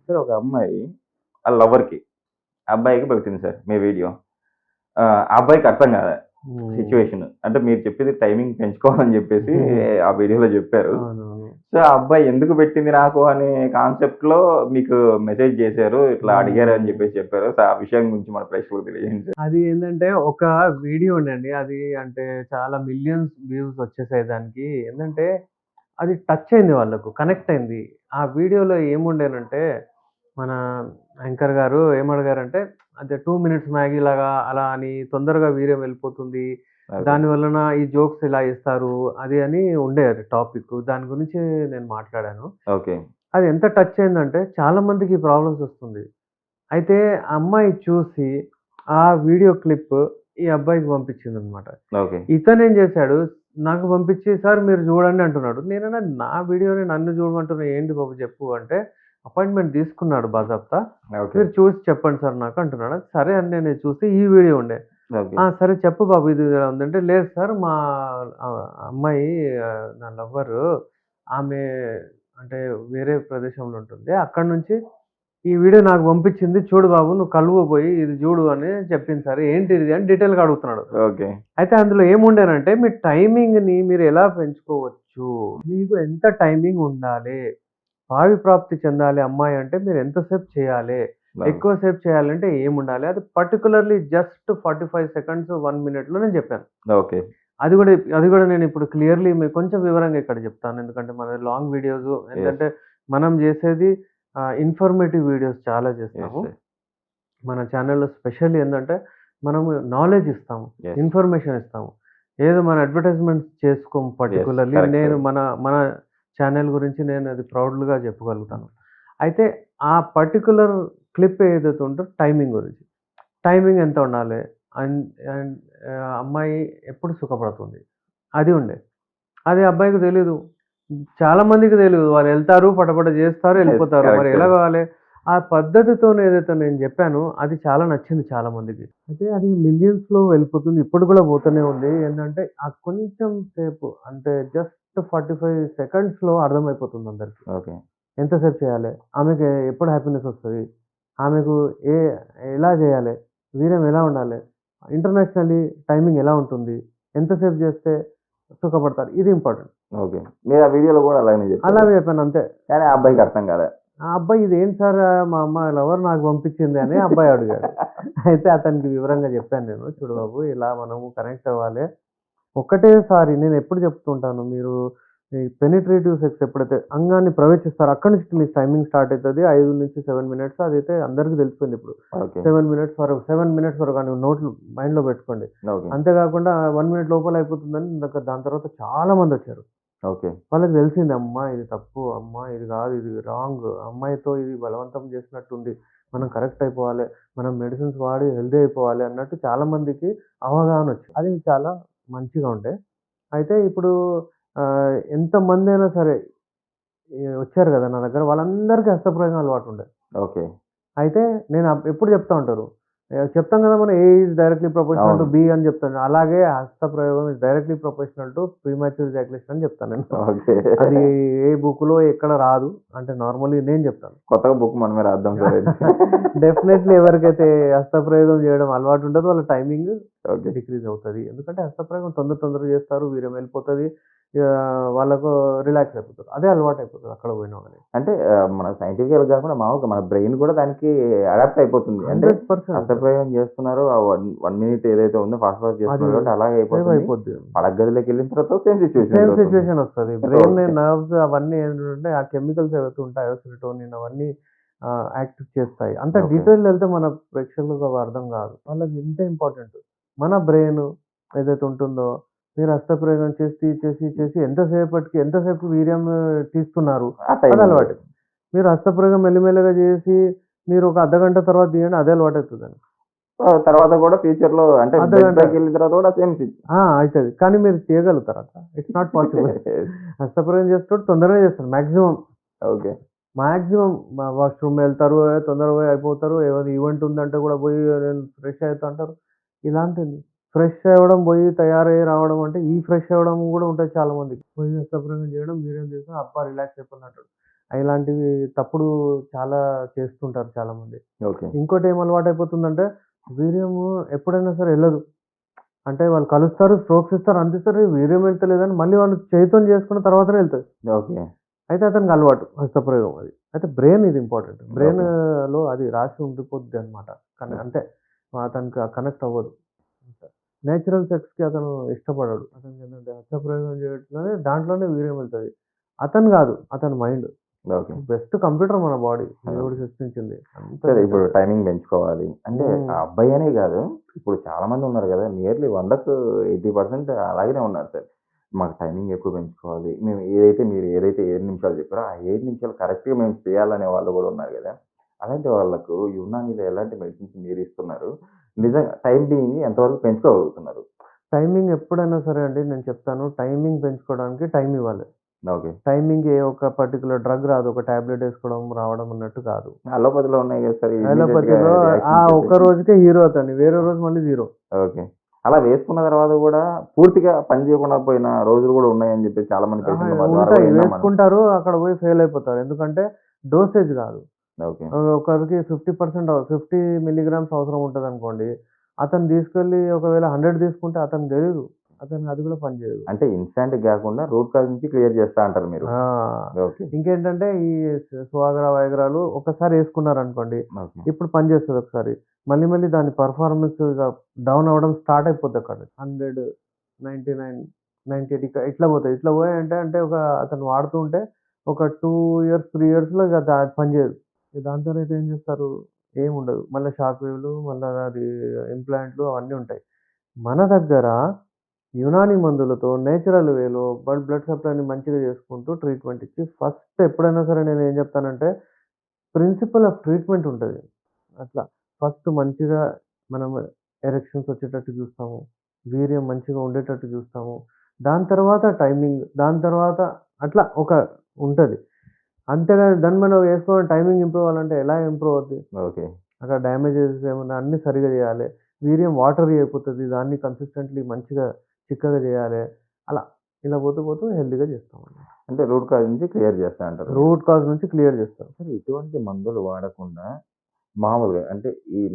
Sir ఒక అమ్మాయి ఆళ్ళ లవర్‌కి, అబ్బాయికి పెట్టింది సార్ మీ వీడియో. ఆ అబ్బాయికి అర్థం కాలే హ్మ్. సిట్యుయేషన్. అంటే మీరు చెప్పేది టైమింగ్ పెంచుకోవాలని చెప్పేసి ఆ వీడియోలో చెప్పారు. అవునవును. సో, ఆ అబ్బాయి ఎందుకు పెట్టింది నాకు అనే కాన్సెప్ట్‌లో మీకు మెసేజ్ చేశారు. ఇట్లా అడిగారు అని హ్మ్. చెప్పేసి చెప్పారు. సో, ఆ విషయం గురించి మన ప్రేక్షకులకు తెలియజేయండి సార్. అది ఏందంటే ఒక వీడియో ఉండండి. అది అంటే చాలా మిలియన్స్ వ్యూస్ వచ్చేసాయి దానికి. ఏందంటే అది టచ్ అయింది వాళ్ళకు. కనెక్ట్ అయింది. ఆ వీడియోలో ఏముండేనంటే మన యాంకర్ గారు ఏమడిగారంటే అదే 2 మినిట్స్ మ్యాగీ లాగా అలా అని తొందరగా వీడియో వెళ్ళిపోతుంది. ఓకే. దాని వలన ఈ జోక్స్ ఇలా ఇస్తారు. అది అని ఉండే అది టాపిక్. దాని గురించి నేను మాట్లాడాను. ఓకే. అది ఎంత టచ్ అయిందంటే చాలా మందికి ఈ ప్రాబ్లమ్స్ వస్తుంది. అయితే ఆ అమ్మాయి చూసి ఆ వీడియో క్లిప్ ఈ అబ్బాయికి పంపించిందనమాట. ఓకే. ఇతనేం చేశాడు, నాకు పంపించి "సార్ మీరు చూడండి" అంటున్నాడు. నేనన్నా నా వీడియోని నన్ను చూడమంటున్నావు ఏంటి బాబు చెప్పు అంటే, అపాయింట్‌మెంట్ తీసుకున్నాడు బాజాప్తా. ఓకే. "మీరు చూసి చెప్పండి సార్ నాకు" అంటున్నాడు. సరే అని నేను చూసి ఈ వీడియో ఉండే. ఓకే. "ఆ! సరే చెప్పు బాబు ఇది ఇలా ఉందంటే" "లేదు సార్ మా అమ్మాయి నా లవ్వరు ఆమె అంటే వేరే ప్రదేశంలో ఉంటుంది. అక్కడి నుంచి ఈ వీడియో నాకు పంపించింది. చూడు బాబు నువ్వు కలువబోయి ఇది జూడు అని చెప్పింది సార్. ఏంటిది అని డీటెయిల్‌గా అడుగుతున్నాడు. ఓకే. అయితే అందులో ఏముండేనంటే మీ టైమింగ్‌ని మీరు ఎలా పెంచుకోవచ్చు? మీకు ఎంత టైమింగ్ ఉండాలే? భావి ప్రాప్తి చెందాలి అమ్మాయి అంటే మీరు ఎంతసేపు చేయాలే? అవును. ఎక్కువ సేపు చేయాలంటే ఏముండాలి? అది పర్టిక్యులర్‌లీ జస్ట్ 45 సెకండ్స్, 1 మినిట్‌లో నేను చెప్పాను. ఓకే. అది గూడా నేనిప్పుడు క్లియర్‌లీ మీకు కొంచెం వివరంగా ఇక్కడ జెప్తాను. ఎందుకంటే మనది లాంగ్ వీడియోసు యెస్. ఏంటంటే మనం జేసేది ఇన్ఫర్మేటివ్ వీడియోస్ చాలా యెస్. జేస్తాము. యెస్. మన ఛానెల్‌లో స్పెషల్లీ ఏందంటే మనము నాలెడ్జ్ ఇస్తాము. యెస్. ఇన్ఫర్మేషన్ ఇస్తాము. ఏదో మన అడ్వర్‌టైజ్‌మెంట్స్ చేసుకోము యెస్. పర్టిక్యులర్‌లీ. కరెక్ట్ నేను సార్. మన ఛానెల్ గురించి నేను అది ప్రౌడ్‌గా జెప్పగలుగుతాను. అయితే ఆ పర్టిక్యులర్ క్లిప్ ఏదైతే ఉందో టైమింగ్ గురించి. టైమింగ్ ఎంత ఉండాలి? అండ్ అండ్ అమ్మాయి ఎప్పుడు సుఖపడుతుంది? అది ఉండే. అది అబ్బాయికి తెలీదు. చాలా మందికి తెలీదు. వాళ్ళెళ్తారు, పటపట జేస్తారు, యెస్. ఎళ్ళిపోతారు. మరి కరెక్ట్ ఎలా సార్. గావాలి? ఆ పద్ధతితోని ఏదైతే నేను జెప్పానో అది చాలా నచ్చింది చాలా మందికి. అయితే అది మిలియన్స్‌లో వెళ్ళిపోతుంది. ఇప్పుడు గూడా పోతూనే ఉంది. ఏందంటే ఆ కొంచెం సేపు అంటే జస్ట్ 45 సెకండ్స్‌లో అర్థమైపోతుంది అందరికి. ఓకే. ఎంతసేపు చేయాలి? ఆమెకి ఎప్పుడు హ్యాపీనెస్ ఒస్తది? ఆమెకు ఏ ఎలా జేయాలి? వీర్యం ఎలా ఉండాలి? ఇంటర్నేషనల్లీ టైమింగ్ ఎలా ఉంటుంది? ఎంతసేపు జేస్తే సుఖపడతారు? ఇది ఇంపార్టెంట్. ఓకే. మీరు ఆ వీడియోలో గూడా అలానే చెప్పారు. అలాగే చెప్పాను అంతే. కానీ ఆ అబ్బాయికి అర్థం కాలే. ఆ అబ్బాయి ఇదేంటి సార్ మా అమ్మాయి లవర్ నాకు పంపించింది అని అబ్బాయి అడిగాడు. అయితే అతనికి వివరంగా చెప్పాను నేను. చూడు బాబు ఇలా మనము కనెక్ట్ అవ్వాలి. ఒక్కటేసారి నేనెప్పుడు చెప్తుంటాను. మీరు ఈ పెనిట్రేటివ్ సెక్స్ ఎప్పుడైతే అంగాన్ని ప్రవేశిస్తారో అక్కడి నుంచి మీ టైమింగ్ స్టార్ట్ అయితది. 5-7 మినిట్స్ అదైతే అందరికి తెలిసిపోయింది ఇప్పుడు. ఓకే. 7 మినిట్స్ వరకు అని నోట్లో మైండ్‌లో పెట్టుకోండి. ఓకే. అంతే కాకుండా 1 మినిట్ లోపల అయిపోతుందని దాని తర్వాత చాలా మందొచ్చారు. ఓకే. వాళ్ళకి తెలిసింది అమ్మా! ఇది తప్పు. అమ్మా! ఇది గాదు. ఇది రాంగ్. అమ్మాయితో ఇది బలవంతం చేసినట్టుంది. మనం కరెక్ట్ అయిపోవాలి. మనం మెడిసిన్స్ వాడి హెల్తీ అయిపోవాలి అన్నట్టు చాలా మందికి అవగాహనొచ్చింది. అది చాలా మంచిగా ఉండే. అయితే ఇప్పుడు ఎంతమందైనా సరే వచ్చారు గదా! నా దగ్గర వాళ్ళందరికీ హస్తప్రయోగం అలవాటుండే. ఓకే. అయితే నేను ఎప్పుడు చెప్తా ఉంటారు. చెప్తాం గదా! మనం A is directly proportional to అవును. బి అని చెప్తాను. అలాగే హస్తప్రయోగం is directly proportional to premature ejaculation అని చెప్తాను నేను. ఓకే. అది ఏ బుక్‌లో ఎక్కడ రాదు. అంటే నార్మల్లీ నేను చెప్తాను. కొత్తగా బుక్ మనమే రాద్దాం సార్ అయితే. డెఫినైట్‌లీ ఎవరికైతే హస్తప్రయోగం చేయడం అలవాటు ఉంటదో వాళ్ళ టైమింగ్ ఓకే. డిక్రీజ్ అవుతది. ఎందుకంటే హస్తప్రయోగం తొందరగా చేస్తారు. వీర్యం వెళ్ళిపోతది. వాళ్ళకు రిలాక్స్ అయిపోతారు. అదే అలవాటయిపోతది అక్కడ పోయినా గాని. అంటే మన సైంటిఫికల్ కాకుండా మామూలుగా మన బ్రెయిన్ కూడా దానికి అడాప్ట్ అయిపోతుంది. అంటే 100% హస్తప్రయోగం చేస్తున్నారు. ఆ 1 మినిట్ ఏదైతే ఉందో ఫాస్ట్ అది చేస్తున్నారు కాబట్టి అలాగే సేవ్ అయిపోతుంది. అయిపోద్ది. పడక గదిలోకెళ్ళిన తర్వాత సేమ్ సిట్యుయేషన్ సేమ్ ఎదురవుతుంది. సిట్యుయేషన్ వస్తది. Brain okay. నర్వ్స్ అవన్నీ ఏంటంటే ఆ కెమికల్స్ ఏవైతే ఉంటాయో సెరోటోనిన్ అవన్నీ యాక్ట్ చేస్తాయి. అంత ఓకే. డీటెయిల్ ఎళ్తే మన ప్రేక్షకులకు అవి అర్థం కాదు. వాళ్ళకి ఇంతే ఇంపార్టెంట్. మన బ్రెయిన్ ఏదైతే ఉంటుందో మీరు హస్తప్రయోగం చేసి ఎంతసేపు వీర్యం తీస్తున్నారు. ఆ అది టైమింగ్ అలవాటు. బట్టి. మీరు హస్తప్రయోగం మెల్లిమెల్లగా చేసి మీరు ఒక అర్ధగంట తర్వాత తీయండి అదే అలవాటయితదండి. తర్వాత కూడా ఫ్యూచర్‌లో అంటే బెడ్ అర్ధగంట పైకెళ్ళిన తర్వాత కూడా సేమ్ అయితది. కానీ మీరు తీయగలుగుతారా అట్లా? It's not possible. హస్తప్రయోగం చేసేటోడు తొందరగా చేస్తాడు మాక్సిమం. ఓకే. మాక్సిమం వాష్‌రూమ్ ఎళ్తారు. తొందరగా పోయి అయిపోతారు. ఏమైనా ఈవెంట్ ఉందంటే కూడా పోయి నేను ఫ్రెష్ అయితా అంటారు. ఇలాంటిది. ఫ్రెష్ అవ్వడం, పోయి తయారయ్యి రావడం అంటే ఈ ఫ్రెష్ అవ్వడం కూడా ఉంటది చాలా మందికి. పోయి హస్తప్రయోగం చేయడం, వీర్యం తీయడం అబ్బా! రిలాక్స్ అయిపోయినట్టు. ఇలాంటివి తప్పుడు చాలా చేస్తుంటారు చాలామంది. ఓకే. ఇంకోటి ఏం అలవాటైపోతుందంటే, వీర్యము ఎప్పుడైనా సరే ఎళ్ళదు. అంటే వాళ్ళు కలుస్తారు, స్ట్రోక్స్ ఇస్తారు, అందిస్తారు, వీర్యం వెళ్తలేదని మళ్ళీ వాళ్ళు చేయితోని చేసుకున్న తర్వాతనే ఎళ్తది. ఓకే. అయితే అతనికి అలవాటు హస్తప్రయోగం అది. అయితే బ్రెయిన్ ఇది ఇంపార్టెంట్. ఓకే. బ్రెయిన్‌లో అది రాసి ఉండిపోద్దనమాట. అంటే అతనికి కనెక్ట్ అవ్వదు. నేచురల్ సెక్స్‌కి అతను ఇష్టపడడు. అతనికేంటంటే హస్తప్రయోగం చేయట్లోనే దాంట్లోనే వీర్యం వెళ్తది. అతను గాదు, అతని మైండ్. ఓకే. బెస్ట్ కంప్యూటర్ మన బాడీ. దేవుడు సృష్టించింది. అంత సరే ఇప్పుడు నీట్‌గా. టైమింగ్ పెంచుకోవాలి. అంటే హ్మ్. ఆ అబ్బాయి అనే కాదు. ఇప్పుడు చాలా మంది ఉన్నారు కదా! నియర్లీ 100కు 80% అలాగనే ఉన్నారు సార్. మాకు టైమింగ్ ఎక్కువ పెంచుకోవాలి. మేము మీరు ఏదైతే 7 నిమిషాలు చెప్పారో, ఆ 7 నిమిషాలు కరెక్ట్‌గా మేము చేయాలనే వాళ్ళు కూడా ఉన్నారు కదా! అలాంటి వాళ్ళకు యునానీలో ఎలాంటి మెడిసిన్స్ మీరు ఇస్తున్నారు? నిజంగా టైమ్ బీయింగ్ ఎంతవరకు పెంచుకోగలుగుతున్నారు? టైమింగ్ ఎప్పుడైనా సరే అండి నేను చెప్తాను. టైమింగ్ పెంచుకోవడానికి టైం ఇవ్వాలి. ఓకే. టైమింగ్ ఏ ఒక పర్టిక్యులర్ డ్రగ్ రాదు. ఒక టాబ్లెట్ ఏసుకోవడం, రావడం అన్నట్టు కాదు. అలోపతిలో ఉన్నాయి కదా సార్. ఇమ్మీడియేట్‌గా అలోపతిలో ఆ రియాక్షన్ ఒక్క చేసేవి. రోజుకే హీరో అతను. వేరే రోజు మళ్ళీ జీరో. ఓకే. అలా వేసుకున్న తర్వాత గూడా పూర్తిగా పని చేయకుండా పోయిన రోజులు గూడా ఉన్నాయని జెప్పి చాలా మంది అహా! పేషెంట్ల ద్వారా ఉంటాయి. గూడా విన్నాం మనం. వేసుకుంటారు. అక్కడ పోయి ఫెయిల్ అయిపోతారు. ఎందుకంటే డోసేజ్ కాదు. ఓకే. ఒకరికి 50% 50 మిల్లీగ్రామ్స్ అవసరం ఉంటదనుకోండి. అతను తీసుకెళ్ళి ఒకవేళ 100 తీసుకుంటే అతనికి తెలీదు. అతనికి అది కూడా పనిచేయదు. అంటే ఇన్‌స్టాంట్‌గా గాకుండా రూట్ కాజ్ నుంచి క్లియర్ చేస్తా అంటారు మీరు. ఆ! ఓకే. ఇంకేంటంటే ఈ సువాగ్రా, వైగ్రాలు ఒక్కసారి ఏసుకున్నారనుకోండి. ఓకే. ఇప్పుడు పనిచేస్తది ఒకసారి. మళ్ళీ మళ్ళీ దాని పెర్ఫార్మన్స్ ఇగ డౌన్ అవ్వడం స్టార్ట్ అయిపోద్దక్కడ. 100, 99, 98 ఇట్లా పోతాయి. ఇట్లా పోయాయంటే అంటే అతను వాడుతూ ఉంటే ఒక 2 ఇయర్స్, 3 ఇయర్స్‌లో ఇగ అది పనిచేయదు. ఇక దాని తర్వాత ఏం చేస్తారు? ఏముండదు. మళ్ళా షాక్ వేవ్‌లు, మళ్ళా అది ఇంప్లాంట్‌లు అవన్నీ ఉంటాయి. మన దగ్గర యునానీ మందులతో నేచురల్ వేలో బ్లడ్ సప్లైని మంచిగా చేసుకుంటూ ట్రీట్మెంట్ ఇచ్చి ఫస్ట్ ఎప్పుడైనా సరే నేనేం చెప్తానంటే ప్రిన్సిపల్ ఆఫ్ ట్రీట్మెంట్ ఉంటది. అట్లా ఫస్ట్ మంచిగా మనం ఎరెక్షన్స్ వచ్చేటట్టు చూస్తాము. వీర్యం మంచిగా ఉండేటట్టు చూస్తాము. దాని తర్వాత టైమింగ్, దాని తర్వాత అట్లా ఉంటది. అంతేగాని దాన్ని మనం వేసుకోని టైమింగ్ ఇంప్రూవ్ అవ్వాలంటే ఎలా ఇంప్రూవ్ అవుద్ది? ఓకే. అక్కడ డ్యామేజెస్ ఏమన్నా అన్నీ సరిగ్గా చేయాలి. వీర్యం వాటరీ అయిపోతది. దాన్ని కన్సిస్టెంట్‌లీ మంచిగా చిక్కగా చేయాలి. అలా ఇలా పోతూ పోతూ హెల్తీగా చేస్తామండి. అంటే రూట్ కాజ్ నుంచి క్లియర్ చేస్తా అంటారు మీరు. రూట్ కాజ్ నుంచి క్లియర్ చేస్తాం. సరే ఇటువంటి మందులు వాడకుండా మామూలుగా అంటే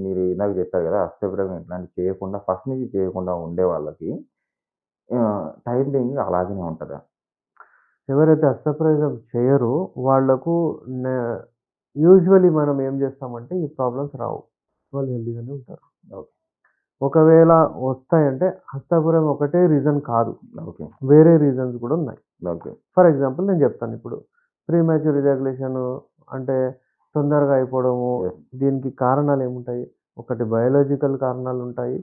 మీరు ఇందాక చెప్పారు గదా! అస్త్రప్రయోగం ఇట్లాంటివి చేయకుండా ఫస్ట్ నుంచి చేయకుండా ఉండే వాళ్ళకి టైమ్ బీయింగ్ అలాగనే ఉంటదా? ఎవరైతే హస్తప్రయోగం చేయరో వాళ్ళకు నే యూజువల్లీ మనం ఏం చేస్తామంటే ఈ ప్రాబ్లమ్స్ రావు. వాళ్ళు హెల్తీగానే ఉంటారు. ఓకే. ఒకవేళ వస్తాయంటే హస్తప్రయోగం ఒకటే రీజన్ కాదు. ఓకే. వేరే రీజన్స్ కూడా ఉన్నాయి. ఓకే. ఫర్ ఎగ్జాంపుల్ నేను చెప్తాను ఇప్పుడు. ప్రీమాచ్యూర్ ఎజాక్యులేషన్ అంటే తొందరగా అయిపోవడము. యెస్. దీనికి కారణాలు ఏముంటాయి? ఒకటి బయోలాజికల్ కారణాలుంటాయి.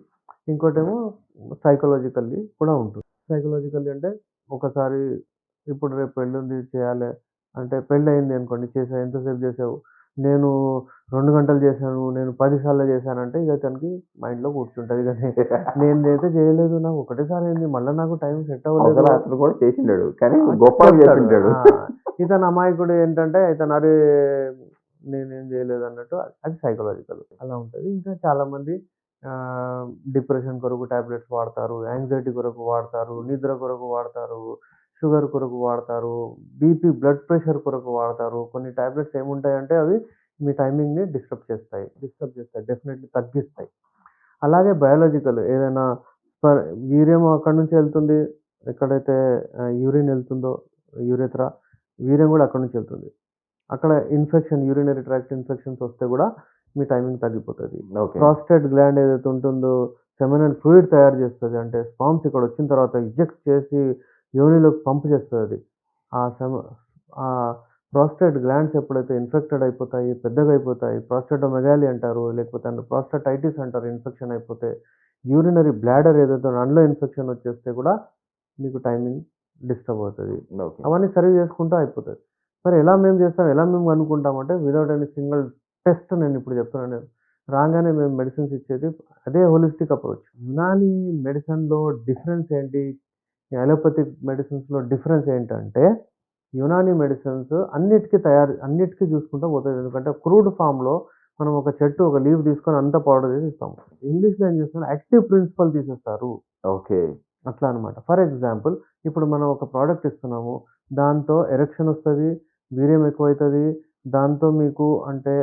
ఇంకోటేమో సైకలాజికల్లీ కూడా ఉంటుంది. సైకలాజికల్లీ అంటే ఒకసారి ఇప్పుడు రేపు పెళ్ళుంది చేయాలి. అంటే పెళ్ళయింది అనుకోండి చేసావు. ఎంతసేపు చేసావు? నేను 2 గంటలు చేశాను. నేను 10 సార్లు చేశానంటే ఇక అతనికి మైండ్‌లో కూర్చుంటది. ఇక నేనైతే చేయలేదు. నాకు ఒకటేసారి అయింది. మళ్ళా నాకు టైం సెట్ అవ్వలేదు. అవతల అతను కూడా చేసిండాడు. కానీ ఆ! గొప్పగా చెప్తాడు. చెప్పింటాడు. ఇతను అమాయకుడు ఏంటంటే ఇతను అరే! నేనేం చేయలేదన్నట్టు అది సైకలాజికల్ అలా ఉంటది. ఇంకా చాలామంది డిప్రెషన్ కొరకు టాబ్లెట్స్ వాడతారు. యాంగ్జైటీ కొరకు వాడతారు. నిద్ర కొరకు వాడతారు. షుగర్ కొరకు వాడతారు. బీపీ, బ్లడ్ ప్రెషర్ కొరకు వాడతారు. కొన్ని టాబ్లెట్స్ ఏముంటాయంటే అవి మీ టైమింగ్‌ని డిస్టర్బ్ చేస్తాయి. డెఫినెట్‌లీ తగ్గిస్తాయి. అలాగే బయోలాజికల్ ఏదైనా ఫర్ వీర్యం అక్కడి నుంచి ఎళ్తుంది. ఎక్కడైతే యూరిన్ ఎళ్తుందో యూరెథ్రా వీర్యం గూడా అక్కడి నుంచి ఎళ్తుంది. అక్కడ ఇన్ఫెక్షన్ యూరినరీ ట్రాక్ట్ ఇన్ఫెక్షన్స్ వస్తే గూడా మీ టైమింగ్ తగ్గిపోతది. ఓకే. ప్రాస్టేట్ గ్లాండ్ ఏదైతే ఉంటుందో సెమినల్ ఫ్లూయిడ్ తయారు చేస్తది. అంటే స్పర్మ్స్ ఇక్కడొచ్చిన తర్వాత ఇజెక్ట్ చేసి యోనిలోకి పంప్ చేస్తదది. ఆ సెమ ఆ ప్రాస్టేట్ గ్లాండ్స్ ఎప్పుడైతే ఇన్ఫెక్టెడ్ అయిపోతాయి, పెద్దగా అయిపోతాయి. ప్రాస్టేటోమెగాలి అంటారు. లేకపోతే ప్రాస్టేటైటిస్ అంటారు ఇన్ఫెక్షన్ అయిపోతే. యూరినరీ బ్లాడర్ ఏదైతే అందులో ఇన్ఫెక్షన్ వచ్చేస్తే కూడా మీకు టైమింగ్ డిస్టర్బ్ అవుతది. ఓకే. అవన్నీ సరి చేసుకుంటే అయిపోతది. మరి ఎలా మేము చేస్తాం? ఎలా మేము కనుక్కుంటామంటే వితౌట్ ఎనీ సింగిల్ టెస్ట్ నేనిప్పుడు చెప్తున్నాను నేను. రాంగానే మేము మెడిసిన్స్ ఇచ్చేది అదే హోలిస్టిక్ అప్రోచ్. యునానీ మెడిసిన్‌లో డిఫరెన్స్ ఏంటి? అలోపతిక్ మెడిసిన్స్‌లో డిఫరెన్స్ ఏంటంటే యునానీ మెడిసిన్స్ అన్నిటికి చూసుకుంటా పోతది. ఎందుకంటే క్రూడ్ ఫార్మ్‌లో మనం ఒక చెట్టు, ఒక లీఫ్ తీసుకొని అంతా పౌడర్ చేసి ఇస్తాం. ఇంగ్లీష్‌లో ఏం చేస్తున్నారు యాక్టివ్ ప్రిన్సిపల్ తీసేస్తారు. ఓకే. అట్లా అన్నమాట. ఫర్ ఎగ్జాంపుల్ ఇప్పుడు మనం ఒక ప్రొడక్ట్ ఇస్తున్నాము. దాంతో ఎరెక్షన్ వస్తది. వీర్యం ఎక్కువైతది. దాంతో మీకు అంటే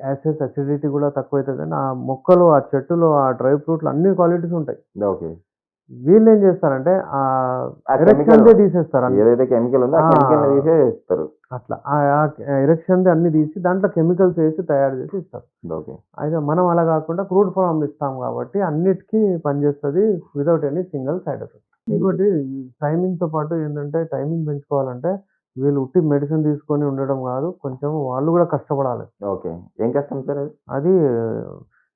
యాసిడ్స్, అసిడిటీ కూడా తక్కువైతదని ఆ మొక్కలో, ఆ చెట్టులో, ఆ డ్రై ఫ్రూట్‌లో అన్ని క్వాలిటీస్ ఉంటాయి. ఓకే. వీళ్ళేం చేస్తారంటే ఆ కెమికల్ ఎరెక్షన్‌దే తీసేస్తారు అన్ని. ఏదైతే కెమికల్ ఉందో ఆ ఆ! కెమికల్‌ని తీసేస్తారు. అట్లా. ఎరెక్షన్‌ది అన్ని తీసి దాంట్లో కెమికల్స్ ఏసి తయారు చేసి ఇస్తారు. ఓకే. అయితే మనం అలా కాకుండా క్రూడ్ ఫార్మ్ ఇస్తాం కాబట్టి అన్నిటికి పనిచేస్తది without any single side effect. ఇంకోటి ఈ టైమింగ్‌తో పాటు ఏందంటే టైమింగ్ పెంచుకోవాలంటే వీళ్ళు ఉట్టి మెడిసిన్ తీసుకొని ఉండడం కాదు. కొంచెం వాళ్ళు కూడా కష్టపడాలి. ఓకే. ఏం కష్టం సార్ అది? అది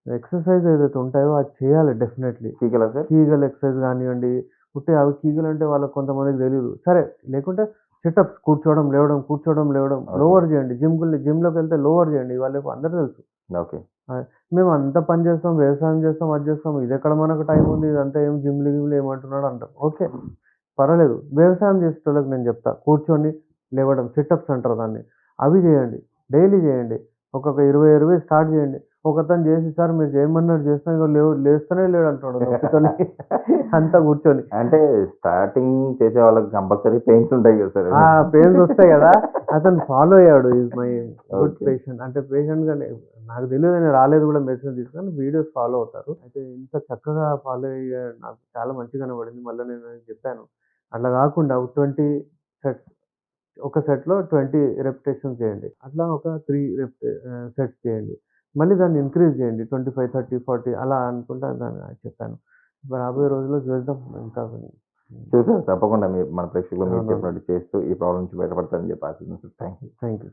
ఎక్సర్‌సైజ్ ఏదైతే ఉంటాయో అది చేయాలి డెఫినైట్‌లీ. కీగలా సార్? కీగల్ ఎక్సర్‌సైజ్ గానియండి, ఉట్టి అవి కీగలంటే వాళ్ళకి కొంతమందికి తెలీదు. సరే లేకుంటే సిటప్స్ కూర్చోవడం, లేవడం, కూర్చోవడం, లేవడం, ఓకే. లోవర్ చేయండి. జిమ్‌లోకెళ్తే లోవర్ చేయండి. వాళ్ళకి అందరికి తెలుసు. ఓకే. మేము అంత పని చేస్తాం, వ్యవసాయం చేస్తాం, అది చేస్తాం. ఇదెక్కడ మనకు టైం ఉంది. ఇదంతా ఏం జిమ్‌లు, గిమ్‌లు ఏమంటున్నాడు అంటారు. ఓకే. పర్వాలేదు. వ్యవసాయం చేసేటోళ్ళకి నేను చెప్తా. కూర్చొని లేవడం సిటప్స్ అంటారు దాన్ని. అవి చేయండి. డైలీ చేయండి. ఒక్కొక్క 20, 20 స్టార్ట్ చేయండి. ఒకతను చేసి సార్ మీరు చేయమన్నారు చేస్తున్నా ఇగో లేస్తనే లేడు అంటున్నాడు నొప్పితోని. అంతా కూర్చొని. అంటే స్టార్టింగ్ చేసే వాళ్ళకి కంపల్సరీ పెయిన్స్ ఉంటాయి కదా సార్? ఆ! పెయిన్స్ వస్తాయి గదా! అతను ఫాలో అయ్యాడు. Is my good okay. Patient. అంటే పేషెంట్‌గానే నాకు తెలీదు నేను రాలేదు గూడా మెడిసిన్ తీసుకొని వీడియోస్ ఫాలో అవుతారు. అయితే ఇంత చక్కగా ఫాలో అయ్యే నాకు చాలా మంచిగా కనపడింది. మళ్ళా నేను ఆయనకి చెప్పాను. అట్లా కాకుండా 20 సెట్స్ ఒక సెట్‌లో 20 రెపిటేషన్స్ చేయండి. అట్లా ఒక 3 సెట్స్ చేయండి. మళ్ళీ దాన్ని ఇంక్రీజ్ చేయండి. 25, 30, 40 అలా అనుకుంటా దాన్ని చెప్పాను. రాబోయే రోజుల్లో చూద్దాం ఇంకా. చూసారు తప్పకుండా మీరు మన ప్రేక్షకులు మీరు అవునవును. చెప్పినట్టు చేస్తూ ఈ ప్రాబ్లమ్ నుంచి బయటపడతారని చెప్పి ఆశిస్తున్నాను sir. Thank you. Thank you.